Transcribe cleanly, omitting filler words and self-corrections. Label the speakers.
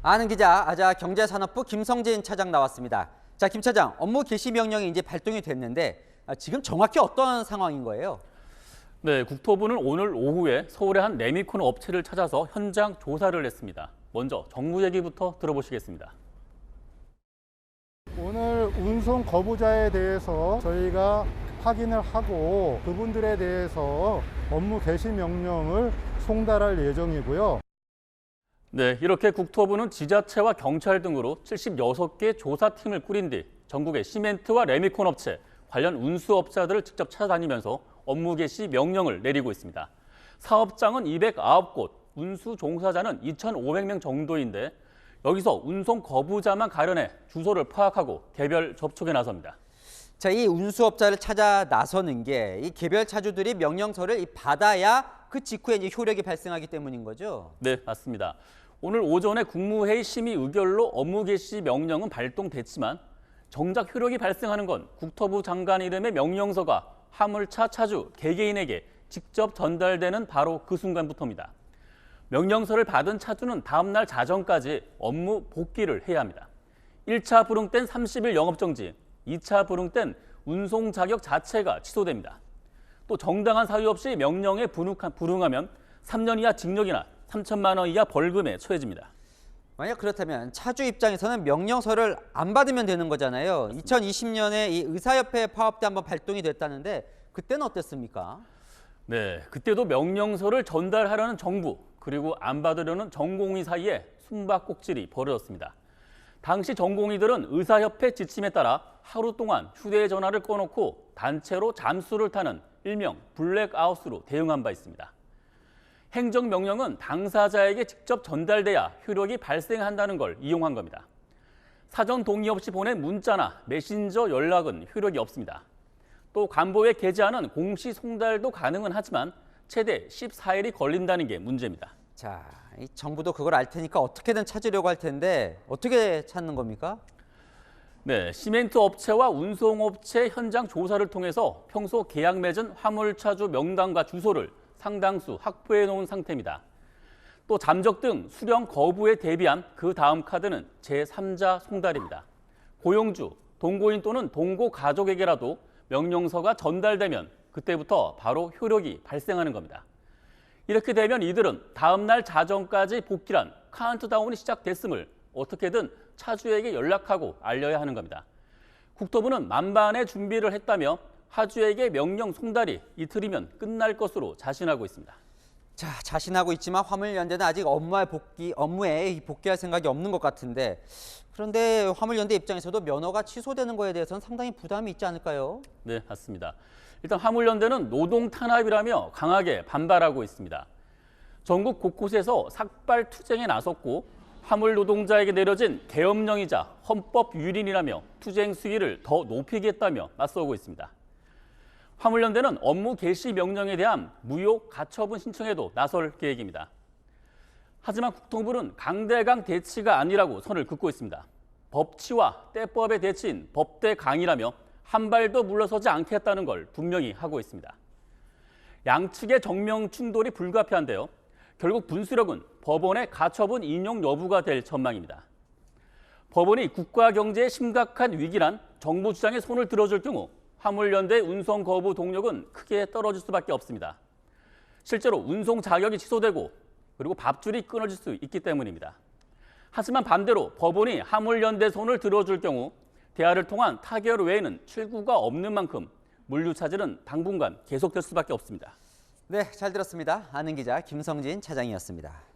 Speaker 1: 아는 기자, 경제산업부 김성진 차장 나왔습니다. 자, 김 차장, 업무 개시 명령이 이제 발동이 됐는데 지금 정확히 어떤 상황인 거예요?
Speaker 2: 네, 국토부는 오늘 오후에 서울의 한 레미콘 업체를 찾아서 현장 조사를 했습니다. 먼저 정부 얘기부터 들어보시겠습니다.
Speaker 3: 오늘 운송 거부자에 대해서 저희가 확인을 하고 그분들에 대해서 업무 개시 명령을 송달할 예정이고요.
Speaker 2: 네, 이렇게 국토부는 지자체와 경찰 등으로 76개 조사팀을 꾸린 뒤 전국의 시멘트와 레미콘 업체, 관련 운수업자들을 직접 찾아다니면서 업무 개시 명령을 내리고 있습니다. 사업장은 209곳, 운수 종사자는 2,500명 정도인데 여기서 운송 거부자만 가려내 주소를 파악하고 개별 접촉에 나섭니다.
Speaker 1: 자, 이 운수업자를 찾아 나서는 게 이 개별 차주들이 명령서를 받아야 그 직후에 이제 효력이 발생하기 때문인 거죠?
Speaker 2: 네, 맞습니다. 오늘 오전에 국무회의 심의 의결로 업무 개시 명령은 발동됐지만 정작 효력이 발생하는 건 국토부 장관 이름의 명령서가 화물차 차주 개개인에게 직접 전달되는 바로 그 순간부터입니다. 명령서를 받은 차주는 다음 날 자정까지 업무 복귀를 해야 합니다. 1차 불응땐 30일 영업정지, 2차 불응땐 운송 자격 자체가 취소됩니다. 또 정당한 사유 없이 명령에 불응하면 3년 이하 징역이나 3천만 원 이하 벌금에 처해집니다.
Speaker 1: 만약 그렇다면 차주 입장에서는 명령서를 안 받으면 되는 거잖아요. 2020년에 이 의사협회 파업 때 한번 발동이 됐다는데 그때는 어땠습니까?
Speaker 2: 네, 그때도 명령서를 전달하려는 정부 그리고 안 받으려는 전공의 사이에 숨바꼭질이 벌어졌습니다. 당시 전공의들은 의사협회 지침에 따라 하루 동안 휴대전화를 꺼놓고 단체로 잠수를 타는 일명 블랙아웃으로 대응한 바 있습니다. 행정명령은 당사자에게 직접 전달돼야 효력이 발생한다는 걸 이용한 겁니다. 사전 동의 없이 보낸 문자나 메신저 연락은 효력이 없습니다. 또 간보에 게재하는 공시 송달도 가능은 하지만 최대 14일이 걸린다는 게 문제입니다.
Speaker 1: 자, 이 정부도 그걸 알 테니까 어떻게든 찾으려고 할 텐데 어떻게 찾는 겁니까?
Speaker 2: 네, 시멘트 업체와 운송업체 현장 조사를 통해서 평소 계약 맺은 화물차주 명단과 주소를 상당수 확보해 놓은 상태입니다. 또 잠적 등 수령 거부에 대비한 그 다음 카드는 제3자 송달입니다. 고용주, 동거인 또는 동거 가족에게라도 명령서가 전달되면 그때부터 바로 효력이 발생하는 겁니다. 이렇게 되면 이들은 다음 날 자정까지 복귀란 카운트다운이 시작됐음을 어떻게든 차주에게 연락하고 알려야 하는 겁니다. 국토부는 만반의 준비를 했다며 하주에게 명령 송달이 이틀이면 끝날 것으로 자신하고 있습니다.
Speaker 1: 자, 자신하고 있지만 화물연대는 아직 업무에 복귀할 생각이 없는 것 같은데 그런데 화물연대 입장에서도 면허가 취소되는 거에 대해서는 상당히 부담이 있지 않을까요?
Speaker 2: 네, 맞습니다. 일단 화물연대는 노동 탄압이라며 강하게 반발하고 있습니다. 전국 곳곳에서 삭발 투쟁에 나섰고 화물 노동자에게 내려진 계엄령이자 헌법 유린이라며 투쟁 수위를 더 높이겠다며 맞서고 있습니다. 화물연대는 업무 개시 명령에 대한 무효 가처분 신청에도 나설 계획입니다. 하지만 국토부는 강대강 대치가 아니라고 선을 긋고 있습니다. 법치와 때법의 대치인 법대강이라며 한 발도 물러서지 않겠다는 걸 분명히 하고 있습니다. 양측의 정명 충돌이 불가피한데요. 결국 분수령은 법원의 가처분 인용 여부가 될 전망입니다. 법원이 국가 경제에 심각한 위기란 정부 주장에 손을 들어줄 경우 화물연대 운송 거부 동력은 크게 떨어질 수밖에 없습니다. 실제로 운송 자격이 취소되고 그리고 밥줄이 끊어질 수 있기 때문입니다. 하지만 반대로 법원이 화물연대 손을 들어줄 경우 대화를 통한 타결 외에는 출구가 없는 만큼 물류 차질은 당분간 계속될 수밖에 없습니다.
Speaker 1: 네, 잘 들었습니다. 아는 기자 김성진 차장이었습니다.